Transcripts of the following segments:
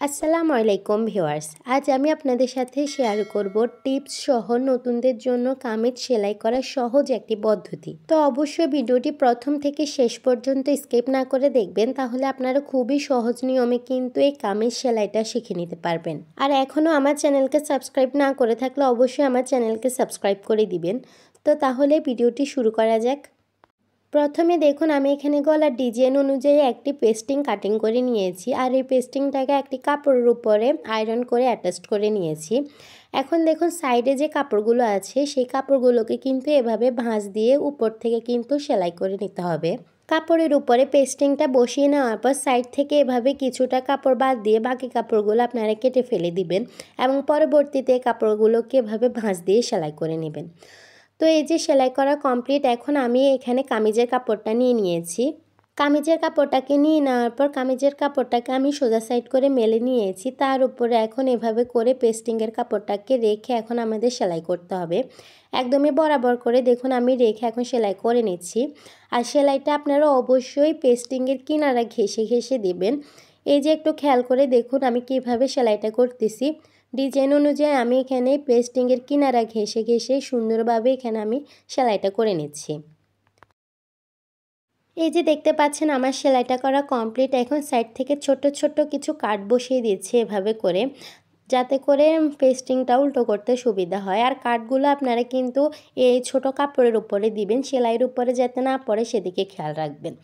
আসসালামু আলাইকুম ভিউয়ার্স। আজ আমি আপনাদের সাথে শেয়ার করব টিপস সহ নতুনদের জন্য কামিজ সেলাই করার সহজ একটি পদ্ধতি। তো অবশ্যই ভিডিওটি প্রথম থেকে শেষ পর্যন্ত স্কিপ না করে দেখবেন, তাহলে আপনারা খুবই সহজ নিয়মে কিন্তু এই কামিজ সেলাইটা শিখে নিতে পারবেন। আর এখনও আমার চ্যানেলকে সাবস্ক্রাইব না করে থাকলে অবশ্যই আমার চ্যানেলকে সাবস্ক্রাইব করে দিবেন। তো তাহলে ভিডিওটি শুরু করা যাক। প্রথমে দেখুন আমি এখানে গলার ডিজাইন অনুযায়ী একটি পেস্টিং কাটিং করে নিয়েছি, আর এই পেস্টিংটাকে একটি কাপড়ের উপরে আয়রন করে অ্যাটাচ করে নিয়েছি। এখন দেখুন সাইডে যে কাপড়গুলো আছে সেই কাপড়গুলোকে কিন্তু এভাবে ভাঁজ দিয়ে উপর থেকে কিন্তু সেলাই করে নিতে হবে। কাপড়ের উপরে পেস্টিংটা বসিয়ে নেওয়ার পর সাইড থেকে এভাবে কিছুটা কাপড় বাদ দিয়ে বাকি কাপড়গুলো আপনারা কেটে ফেলে দিবেন এবং পরবর্তীতে কাপড়গুলোকে এভাবে ভাঁজ দিয়ে সেলাই করে নেবেন। তো এই যে সেলাই করা কমপ্লিট। এখন আমি এখানে কামিজের কাপড়টা নিয়ে নিয়েছি। কামিজের কাপড়টাকে নিয়ে নেওয়ার পর কামিজের কাপড়টাকে আমি সোজা সাইড করে মেলে নিয়েছি। তার উপরে এখন এভাবে করে পেস্টিংয়ের কাপড়টাকে রেখে এখন আমাদের সেলাই করতে হবে। একদমই বরাবর করে দেখুন আমি রেখে এখন সেলাই করে নিচ্ছি। আর সেলাইটা আপনারা অবশ্যই পেস্টিংয়ের কিনারা ঘেঁষে ঘেঁষে দেবেন। এই যে একটু খেয়াল করে দেখুন আমি কিভাবে সেলাইটা করতেছি। ডিজাইন অনুযায়ী আমি এখানে পেস্টিংয়ের কিনারা ঘেঁষে ঘেঁষে সুন্দরভাবে এখানে আমি সেলাইটা করে নিচ্ছি। এই যে দেখতে পাচ্ছেন আমার সেলাইটা করা কমপ্লিট। এখন সাইড থেকে ছোট ছোট কিছু কাট বসিয়ে দিচ্ছি এভাবে করে, যাতে করে পেস্টিংটা উল্টো করতে সুবিধা হয়। আর কাটগুলো আপনারা কিন্তু এই ছোট কাপড়ের উপরে দিবেন, সেলাইয়ের উপরে যাতে না পড়ে সেদিকে খেয়াল রাখবেন।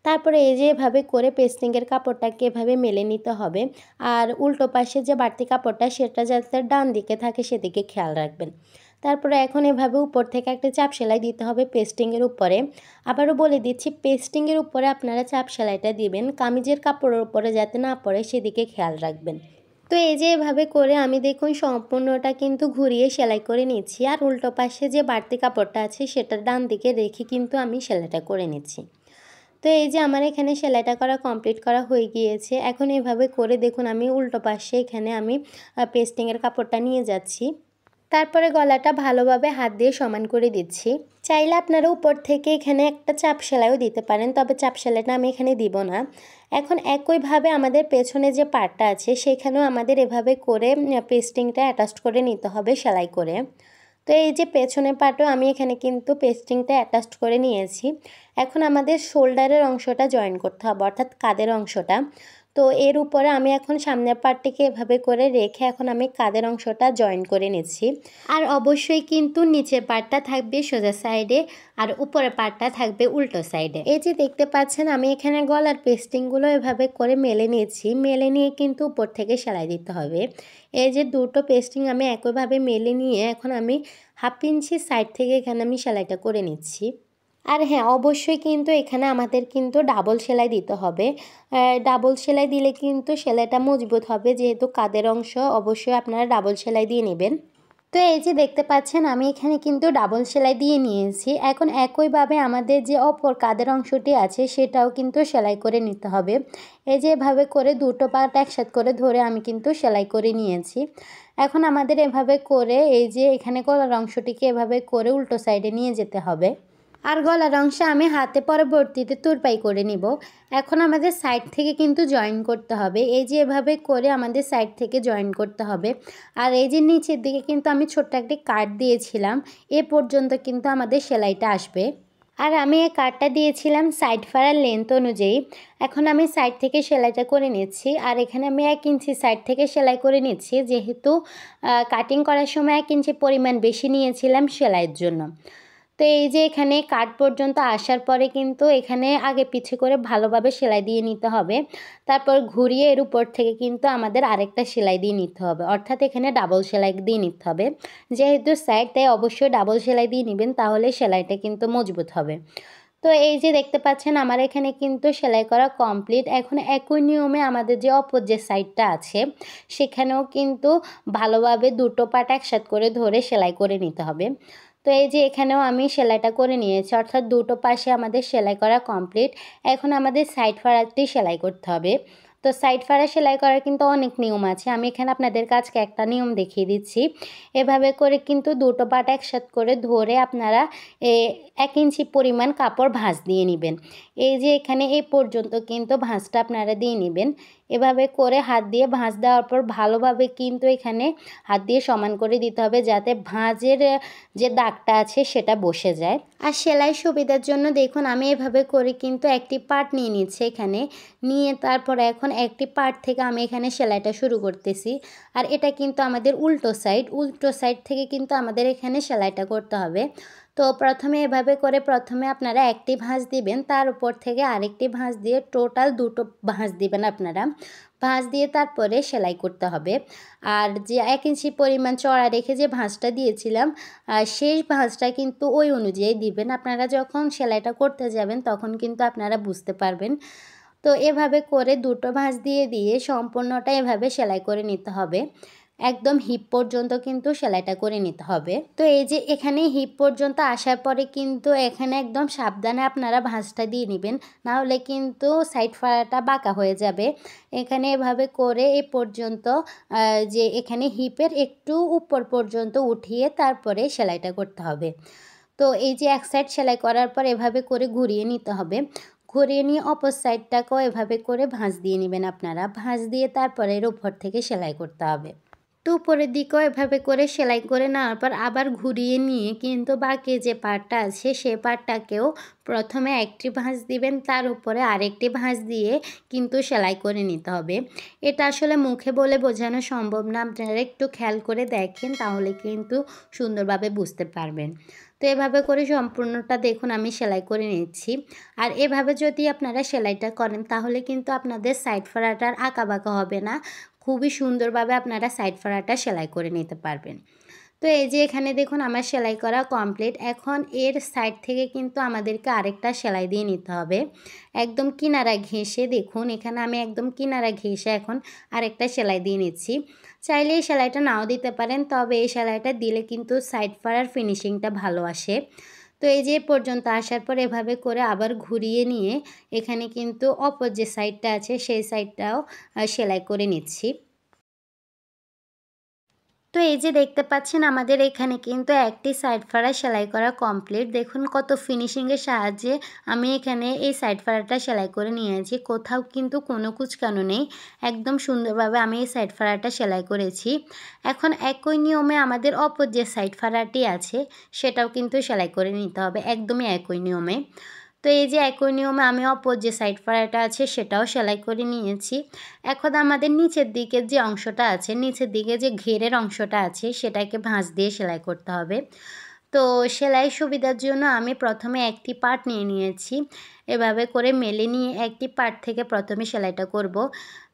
তারপরে এই যে এভাবে করে পেস্টিংয়ের কাপড়টাকে এভাবে মেলে নিতে হবে। আর উল্টো পাশে যে বাড়তি কাপড়টা সেটা যাতে ডান দিকে থাকে সেদিকে খেয়াল রাখবেন। তারপরে এখন এভাবে উপর থেকে একটা চাপ সেলাই দিতে হবে পেস্টিংয়ের উপরে। আবারও বলে দিচ্ছি, পেস্টিংয়ের উপরে আপনারা চাপ সেলাইটা দিবেন, কামিজের কাপড়ের উপরে যাতে না পড়ে সেদিকে খেয়াল রাখবেন। তো এই যে এভাবে করে আমি দেখুন সম্পূর্ণটা কিন্তু ঘুরিয়ে সেলাই করে নিচ্ছি। আর উল্টো পাশে যে বাড়তি কাপড়টা আছে সেটা ডান দিকে রেখে কিন্তু আমি সেলাইটা করে নিচ্ছি। তো এই যে আমার এখানে সেলাইটা করা কমপ্লিট করা হয়ে গিয়েছে। এখন এভাবে করে দেখুন আমি উল্টো পাশে এখানে আমি পেস্টিংয়ের কাপড়টা নিয়ে যাচ্ছি। তারপরে গলাটা ভালোভাবে হাত দিয়ে সমান করে দিচ্ছি। চাইলে আপনারা উপর থেকে এখানে একটা চাপ সেলাইও দিতে পারেন, তবে চাপ সেলাইটা আমি এখানে দিব না। এখন একইভাবে আমাদের পেছনে যে পার্টটা আছে সেখানেও আমাদের এভাবে করে পেস্টিংটা অ্যাটাচ করে নিতে হবে সেলাই করে। তো এই যে পেছনের পার্টও আমি এখানে কিন্তু পেস্টিংটা অ্যাটাচ করে নিয়েছি। এখন আমাদের শোল্ডারের অংশটা জয়েন করতে হবে, অর্থাৎ কাঁধের অংশটা। তো এর উপরে আমি এখন সামনের পার্টটিকে এভাবে করে রেখে এখন আমি কাঁধের অংশটা জয়েন করে নিচ্ছি। আর অবশ্যই কিন্তু নিচের পার্টটা থাকবে সোজা সাইডে আর উপরের পার্টটা থাকবে উল্টো সাইডে। এই যে দেখতে পাচ্ছেন আমি এখানে গলার পেস্টিংগুলো এভাবে করে মেলে নিয়েছি। মেলে নিয়ে কিন্তু উপর থেকে সেলাই দিতে হবে। এই যে দুটো পেস্টিং আমি একইভাবে মেলে নিয়ে এখন আমি 1/2 ইঞ্চি সাইড থেকে এখানে আমি সেলাইটা করে নিচ্ছি। আর হ্যাঁ, অবশ্যই কিন্তু এখানে আমাদের কিন্তু ডাবল সেলাই দিতে হবে। ডাবল সেলাই দিলে কিন্তু সেলাইটা মজবুত হবে, যেহেতু কাঁধের অংশ অবশ্যই আপনারা ডাবল সেলাই দিয়ে নেবেন। তো এই যে দেখতে পাচ্ছেন আমি এখানে কিন্তু ডাবল সেলাই দিয়ে নিয়েছি। এখন একইভাবে আমাদের যে অপর কাঁধের অংশটি আছে সেটাও কিন্তু সেলাই করে নিতে হবে। এই যে এভাবে করে দুটো পার্ট একসাথে করে ধরে আমি কিন্তু সেলাই করে নিয়েছি। এখন আমাদের এভাবে করে এই যে এখানে গলার অংশটিকে এভাবে করে উল্টো সাইডে নিয়ে যেতে হবে। আর গলার অংশে আমি হাতে পরবর্তীতে তুরপাই করে নিব। এখন আমাদের সাইড থেকে কিন্তু জয়েন করতে হবে। এই যে এভাবে করে আমাদের সাইড থেকে জয়েন করতে হবে। আর এই যে নিচের দিকে কিন্তু আমি ছোট্ট একটি কাট দিয়েছিলাম, এ পর্যন্ত কিন্তু আমাদের সেলাইটা আসবে। আর আমি এই কাটটা দিয়েছিলাম সাইড ফাড়ার লেন্থ অনুযায়ী। এখন আমি সাইড থেকে সেলাইটা করে নিচ্ছি। আর এখানে আমি 1 ইঞ্চি সাইড থেকে সেলাই করে নিচ্ছি, যেহেতু কাটিং করার সময় 1 ইঞ্চি পরিমাণ বেশি নিয়েছিলাম সেলাইয়ের জন্য। তো এই যে এখানে কাট পর্যন্ত আসার পরে কিন্তু এখানে আগে পিছে করে ভালোভাবে সেলাই দিয়ে নিতে হবে। তারপর ঘুরিয়ে এর উপর থেকে কিন্তু আমাদের আরেকটা সেলাই দিয়ে নিতে হবে, অর্থাৎ এখানে ডাবল সেলাই দিয়ে নিতে হবে। যেহেতু সাইড, তাই অবশ্যই ডাবল সেলাই দিয়ে নেবেন, তাহলে সেলাইটা কিন্তু মজবুত হবে। তো এই যে দেখতে পাচ্ছেন আমার এখানে কিন্তু সেলাই করা কমপ্লিট। এখন একই নিয়মে আমাদের যে অপর যে সাইডটা আছে সেখানেও কিন্তু ভালোভাবে দুটো পার্ট একসাথে করে ধরে সেলাই করে নিতে হবে। তো এই যে এখানেও আমি সেলাইটা করে নিয়েছি, অর্থাৎ দুটো পাশে আমাদের সেলাই করা কমপ্লিট। এখন আমাদের সাইড ফাড়াটি সেলাই করতে হবে। তো সাইড ফাড়া সেলাই করার কিন্তু অনেক নিয়ম আছে, আমি এখানে আপনাদের কাছে একটা নিয়ম দেখিয়ে দিচ্ছি। এভাবে করে কিন্তু দুটো পার্ট একসাথে করে ধরে আপনারা 1 ইঞ্চি পরিমাণ কাপড় ভাঁজ দিয়ে নেবেন। এই যে এখানে এই পর্যন্ত কিন্তু ভাঁজটা আপনারা দিয়ে নেবেন। এভাবে করে হাত দিয়ে ভাঁজ দেওয়ার পর ভালোভাবে কিন্তু এখানে হাত দিয়ে সমান করে দিতে হবে, যাতে ভাঁজের যে দাগটা আছে সেটা বসে যায়। আর সেলাই সুবিধার জন্য দেখুন আমি এভাবে করে কিন্তু একটি পার্ট নিয়ে নিচ্ছি, এখানে নিয়ে তারপর এখন একটি পার্ট থেকে আমি এখানে সেলাইটা শুরু করতেছি। আর এটা কিন্তু আমাদের উল্টো সাইড থেকে কিন্তু আমাদের এখানে সেলাইটা করতে হবে। তো প্রথমে এভাবে করে আপনারা একটি ভাঁজ দিবেন, তার উপর থেকে আরেকটি ভাঁজ দিয়ে টোটাল দুটো ভাঁজ দিবেন আপনারা। ভাঁজ দিয়ে তারপরে সেলাই করতে হবে। আর যে 1 ইঞ্চি পরিমাণ চড়া রেখে যে ভাঁজটা দিয়েছিলাম শেষ ভাঁজটা কিন্তু ওই অনুযায়ী দিবেন। আপনারা যখন সেলাইটা করতে যাবেন তখন কিন্তু আপনারা বুঝতে পারবেন। তো এভাবে করে দুটো ভাঁজ দিয়ে সম্পূর্ণটা এভাবে সেলাই করে নিতে হবে। একদম হিপ পর্যন্ত কিন্তু সেলাইটা করে নিতে হবে। তো এই যে এখানে হিপ পর্যন্ত আসার পরে কিন্তু এখানে একদম সাবধানে আপনারা ভাঁজটা দিয়ে নেবেন, না হলে কিন্তু সাইড ফাড়াটা বাঁকা হয়ে যাবে। এখানে এভাবে করে এ পর্যন্ত যে এখানে হিপের একটু উপর পর্যন্ত উঠিয়ে তারপরে সেলাইটা করতে হবে। তো এই যে এক সাইড সেলাই করার পর এভাবে করে ঘুরিয়ে নিতে হবে। ঘুরিয়ে নিয়ে অপর সাইডটাকেও এভাবে করে ভাঁজ দিয়ে নেবেন আপনারা। ভাঁজ দিয়ে তারপরে এর উপর থেকে সেলাই করতে হবে। তো উপরের দিকেও এভাবে করে সেলাই করে নেওয়ার পর আবার ঘুরিয়ে নিয়ে কিন্তু বাকি যে পার্টটা আছে সে পার্টটাকেও প্রথমে একটি ভাঁজ দিবেন, তার উপরে আরেকটি ভাঁজ দিয়ে কিন্তু সেলাই করে নিতে হবে। এটা আসলে মুখে বলে বোঝানো সম্ভব না, আপনারা একটু খেয়াল করে দেখেন তাহলে কিন্তু সুন্দরভাবে বুঝতে পারবেন। তো এভাবে করে সম্পূর্ণটা দেখুন আমি সেলাই করে নিচ্ছি। আর এভাবে যদি আপনারা সেলাইটা করেন তাহলে কিন্তু আপনাদের সাইড ফাড়াটার আঁকাবাঁকা হবে না, খুবই সুন্দরভাবে আপনারা সাইড ফাড়াটা সেলাই করে নিতে পারবেন। তো এই যে এখানে দেখুন আমার সেলাই করা কমপ্লিট। এখন এর সাইড থেকে কিন্তু আমাদেরকে আরেকটা সেলাই দিয়ে নিতে হবে, একদম কিনারা ঘেঁষে। দেখুন এখানে আমি একদম কিনারা ঘেঁষে এখন আরেকটা সেলাই দিয়ে নিচ্ছি। চাইলে এই সেলাইটা নাও দিতে পারেন, তবে এই সেলাইটা দিলে কিন্তু সাইড ফাড়ার ফিনিশিংটা ভালো আসে। তো এই যে পর্যন্ত আসার পর এভাবে করে আবার ঘুরিয়ে নিয়ে এখানে কিন্তু অপর যে সাইডটা আছে সেই সাইডটাও সেলাই করে নিচ্ছি। তো এই যে দেখতে পাচ্ছেন আমাদের এখানে কিন্তু একটি সাইড ফাড়া সেলাই করা কমপ্লিট। দেখুন কত ফিনিশিংয়ের সাহায্যে আমি এখানে এই সাইড ফাড়াটা সেলাই করে নিয়েছি, কোথাও কিন্তু কোনো কুচকানো নেই। একদম সুন্দরভাবে আমি এই সাইড ফাড়াটা সেলাই করেছি। এখন একই নিয়মে আমাদের অপর যে সাইড ফাড়াটি আছে সেটাও কিন্তু সেলাই করে নিতে হবে, একদমই একই নিয়মে। তো এই যে একই নিয়মে আমি অপর যে সাইড ফাড়াটা আছে সেটাও সেলাই করে নিয়েছি। এখন আমাদের নিচের দিকের যে অংশটা আছে, নিচের দিকে যে ঘেরের অংশটা আছে সেটাকে ভাঁজ দিয়ে সেলাই করতে হবে। তো সেলাই সুবিধার জন্য আমি প্রথমে একটি পার্ট নিয়ে নিয়েছি, এভাবে করে মেলে নিয়ে একটি পার্ট থেকে প্রথমে সেলাইটা করব।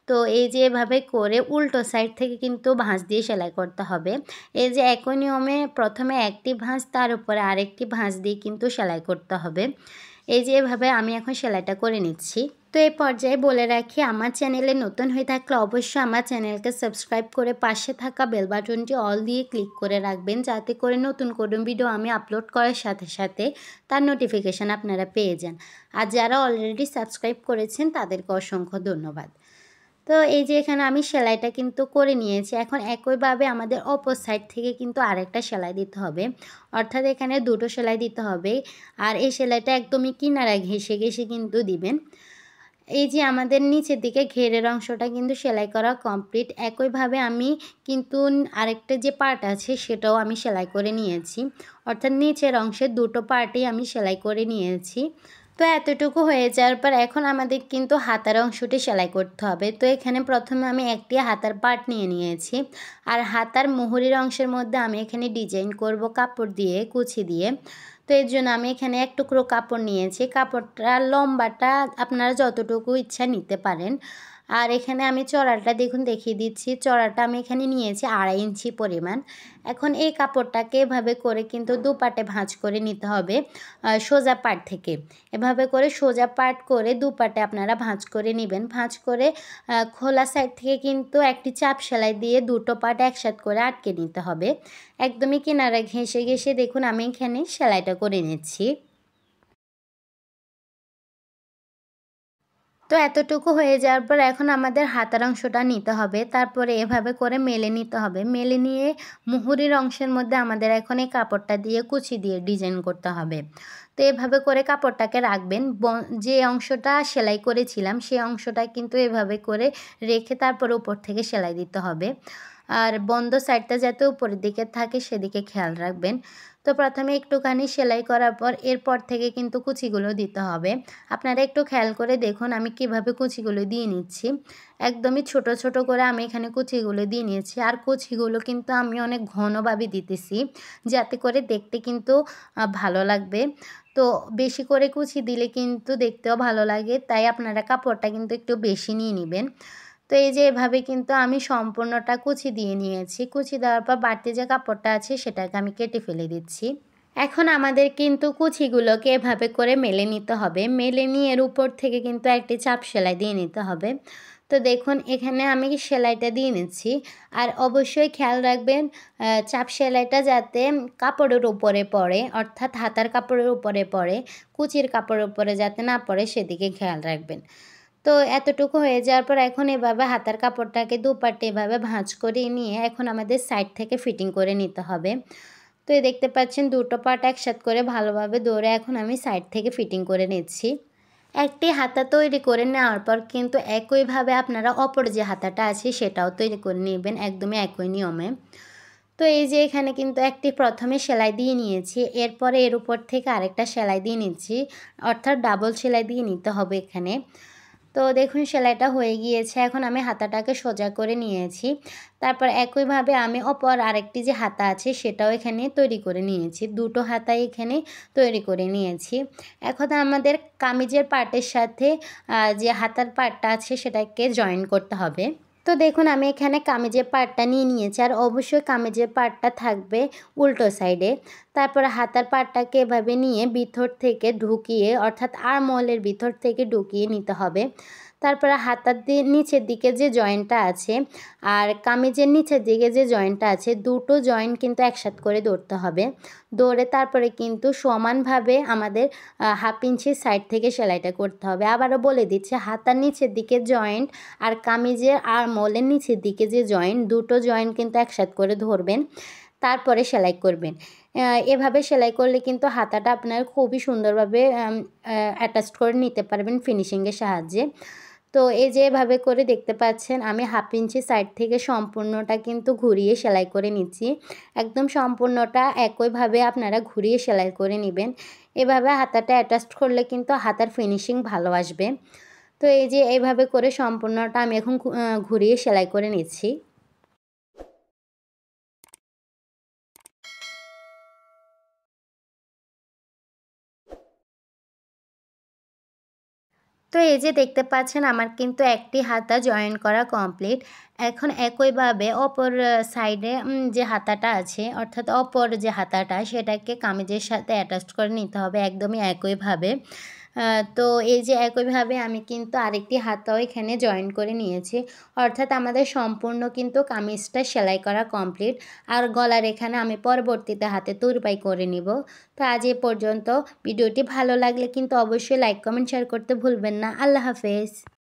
তো এই যে এভাবে করে উল্টো সাইড থেকে কিন্তু ভাঁজ দিয়ে সেলাই করতে হবে। এই যে একই নিয়মে প্রথমে একটি ভাঁজ তার উপরে আরেকটি ভাঁজ দিয়ে কিন্তু সেলাই করতে হবে। এই যে এভাবে আমি এখন সেলাইটা করে নিচ্ছি। তো এই পর্যায়ে বলে রাখি, আমার চ্যানেলে নতুন হয়ে থাকলে অবশ্যই আমার চ্যানেলকে সাবস্ক্রাইব করে পাশে থাকা বেল বাটনটি অল দিয়ে ক্লিক করে রাখবেন, যাতে করে নতুন কোনো ভিডিও আমি আপলোড করার সাথে সাথে তার নোটিফিকেশান আপনারা পেয়ে যান। আর যারা অলরেডি সাবস্ক্রাইব করেছেন তাদেরকে অসংখ্য ধন্যবাদ। তো এই যে এখানে আমি সেলাইটা কিন্তু করে নিয়েছি। এখন একইভাবে আমাদের অপর সাইড থেকে কিন্তু আরেকটা সেলাই দিতে হবে, অর্থাৎ এখানে দুটো সেলাই দিতে হবে। আর এই সেলাইটা একদমই কিনারা ঘেঁষে কিন্তু দিবেন। এই যে আমাদের নিচের দিকে ঘেরের অংশটা কিন্তু সেলাই করা কমপ্লিট। একইভাবে আমি কিন্তু আরেকটা যে পার্ট আছে সেটাও আমি সেলাই করে নিয়েছি, অর্থাৎ নিচের অংশের দুটো পার্টই আমি সেলাই করে নিয়েছি। তো এতটুকু হয়ে যাওয়ার পর এখন আমাদের কিন্তু হাতার অংশটি সেলাই করতে হবে। তো এখানে প্রথমে আমি একটি হাতার পার্ট নিয়ে নিয়েছি, আর হাতার মুহুরির অংশের মধ্যে আমি এখানে ডিজাইন করব কাপড় দিয়ে, কুচি দিয়ে। তো এর জন্য আমি এখানে এক টুকরো কাপড় নিয়েছি। কাপড়টা লম্বাটা আপনারা যতটুকু ইচ্ছা নিতে পারেন। আর এখানে আমি চড়াটা দেখুন দেখিয়ে দিচ্ছি, চড়াটা আমি এখানে নিয়েছি 2.5 ইঞ্চি পরিমাণ। এখন এই কাপড়টাকে এভাবে করে কিন্তু দুপাটে ভাঁজ করে নিতে হবে সোজা পাট থেকে। এভাবে করে সোজা পাট করে দুপাটে আপনারা ভাঁজ করে নেবেন। ভাঁজ করে খোলা সাইড থেকে কিন্তু একটি চাপ সেলাই দিয়ে দুটো পাট একসাথে করে আটকে নিতে হবে। একদমই কিনারা ঘেঁষে দেখুন আমি এখানে সেলাইটা করে নিচ্ছি। তো এতটুকু হয়ে যাওয়ার পর এখন আমাদের হাতার অংশটা নিতে হবে, তারপরে এভাবে করে মেলে নিতে হবে। মেলে নিয়ে মুহুরির অংশের মধ্যে আমাদের এখন এই কাপড়টা দিয়ে কুচি দিয়ে ডিজাইন করতে হবে। তো এভাবে করে কাপড়টাকে রাখবেন। যে অংশটা সেলাই করেছিলাম সেই অংশটা কিন্তু এভাবে করে রেখে তারপর উপর থেকে সেলাই দিতে হবে। আর বন্ধ সাইডটা যাতে উপরের দিকে থাকে সেদিকে খেয়াল রাখবেন। তো প্রথমে একটুখানি সেলাই করার পর এরপর থেকে কিন্তু কুচিগুলো দিতে হবে। আপনারা একটু খেয়াল করে দেখুন আমি কিভাবে কুচিগুলো দিয়ে নিচ্ছি। একদমই ছোট ছোট করে আমি এখানে কুচিগুলো দিয়ে নিয়েছি। আর কুচিগুলো কিন্তু আমি অনেক ঘনভাবে দিতেছি, যাতে করে দেখতে কিন্তু ভালো লাগবে। তো বেশি করে কুচি দিলে কিন্তু দেখতেও ভালো লাগে, তাই আপনারা কাপড়টা কিন্তু একটু বেশি নিয়ে নেবেন। তো এই যে এভাবে কিন্তু আমি সম্পূর্ণটা কুচি দিয়ে নিয়েছি। কুচি দেওয়ার পর বাড়তি যে কাপড়টা আছে সেটাকে আমি কেটে ফেলে দিচ্ছি। এখন আমাদের কিন্তু কুচিগুলোকে এভাবে করে মেলে নিতে হবে। মেলে নিয়ে এর উপর থেকে কিন্তু একটি চাপ সেলাই দিয়ে নিতে হবে। তো দেখুন এখানে আমি সেলাইটা দিয়ে নিচ্ছি। আর অবশ্যই খেয়াল রাখবেন চাপ সেলাইটা যাতে কাপড়ের উপরে পড়ে, অর্থাৎ হাতার কাপড়ের উপরে পড়ে, কুচির কাপড়ের উপরে যাতে না পড়ে সেদিকে খেয়াল রাখবেন। তো এতটুকু হয়ে যাওয়ার পর এখন এভাবে হাতার কাপড়টাকে দুপাটে এভাবে ভাঁজ করে নিয়ে এখন আমাদের সাইড থেকে ফিটিং করে নিতে হবে। তো এই দেখতে পাচ্ছেন দুটো পার্ট একসাথে করে ভালোভাবে ধরে এখন আমি সাইড থেকে ফিটিং করে নিচ্ছি। একটি হাতা তৈরি করে নেওয়ার পর কিন্তু একইভাবে আপনারা অপর যে হাতাটা আছে সেটাও তৈরি করে নেবেন, একদমই একই নিয়মে। তো এই যে এখানে কিন্তু একটি প্রথমে সেলাই দিয়ে নিয়েছি, এরপরে এর উপর থেকে আরেকটা সেলাই দিয়ে নিচ্ছি, অর্থাৎ ডাবল সেলাই দিয়ে নিতে হবে এখানে। তো দেখুন সেলাইটা হয়ে গিয়েছে। এখন আমি হাতাটাকে সোজা করে নিয়েছি। তারপর একইভাবে আমি অপর আরেকটি যে হাতা আছে সেটাও এখানে তৈরি করে নিয়েছি। দুটো হাতাই এখানে তৈরি করে নিয়েছি। এখন আমাদের কামিজের পার্টের সাথে যে হাতার পার্টটা আছে সেটাকে জয়েন করতে হবে। তো দেখুন আমি এখানে কামিজের পার্টটা নিয়ে নিয়েছি, আর অবশ্যই কামিজের পার্টটা থাকবে উল্টো সাইডে। তারপর হাতার পার্টটাকে এভাবে নিয়ে ভিতর থেকে ঢুকিয়ে, অর্থাৎ আর্মহোলের ভিতর থেকে ঢুকিয়ে নিতে হবে। তারপরে হাতার নিচের দিকে যে জয়েন্টটা আছে আর কামিজের নিচের দিকে যে জয়েন্টটা আছে দুটো জয়েন্ট কিন্তু একসাথে করে ধরতে হবে। ধরে তারপরে কিন্তু সমানভাবে আমাদের হাফ ইঞ্চির সাইড থেকে সেলাইটা করতে হবে। আবারও বলে দিচ্ছি, হাতার নিচের দিকে জয়েন্ট আর কামিজের আর্মহোলের নিচের দিকে যে জয়েন্ট দুটো জয়েন্ট কিন্তু একসাথে করে ধরবেন, তারপরে সেলাই করবেন। এভাবে সেলাই করলে কিন্তু হাতাটা আপনার খুবই সুন্দরভাবে অ্যাটাচ করে নিতে পারবেন ফিনিশিংয়ের সাহায্যে। তো এই যে এভাবে করে দেখতে পাচ্ছেন আমি হাফ ইঞ্চি সাইড থেকে সম্পূর্ণটা কিন্তু ঘুরিয়ে সেলাই করে নিচ্ছি। একদম সম্পূর্ণটা একইভাবে আপনারা ঘুরিয়ে সেলাই করে নেবেন। এভাবে হাতাটা অ্যাটাচ করলে কিন্তু হাতার ফিনিশিং ভালো আসবে। তো এই যে এইভাবে করে সম্পূর্ণটা আমি এখন ঘুরিয়ে সেলাই করে নিচ্ছি। তো এই যে দেখতে পাচ্ছেন আমার কিন্তু একটি হাতা জয়েন করা কমপ্লিট। এখন একইভাবে অপর সাইডে যে হাতাটা আছে, অর্থাৎ অপর যে হাতাটা সেটাকে কামিজের সাথে অ্যাটাচ করে নিতে হবে একদমই একইভাবে। তো এই যে একইভাবে আমি কিন্তু আরেকটি হাতাও এখানে জয়েন করে নিয়েছি, অর্থাৎ আমাদের সম্পূর্ণ কিন্তু কামিজটা সেলাই করা কমপ্লিট। আর গলার এখানে আমি পরবর্তীতে হাতে তুরপাই করে নিব। তো আজ এ পর্যন্ত। ভিডিওটি ভালো লাগলে কিন্তু অবশ্যই লাইক কমেন্ট শেয়ার করতে ভুলবেন না। আল্লাহ হাফেজ।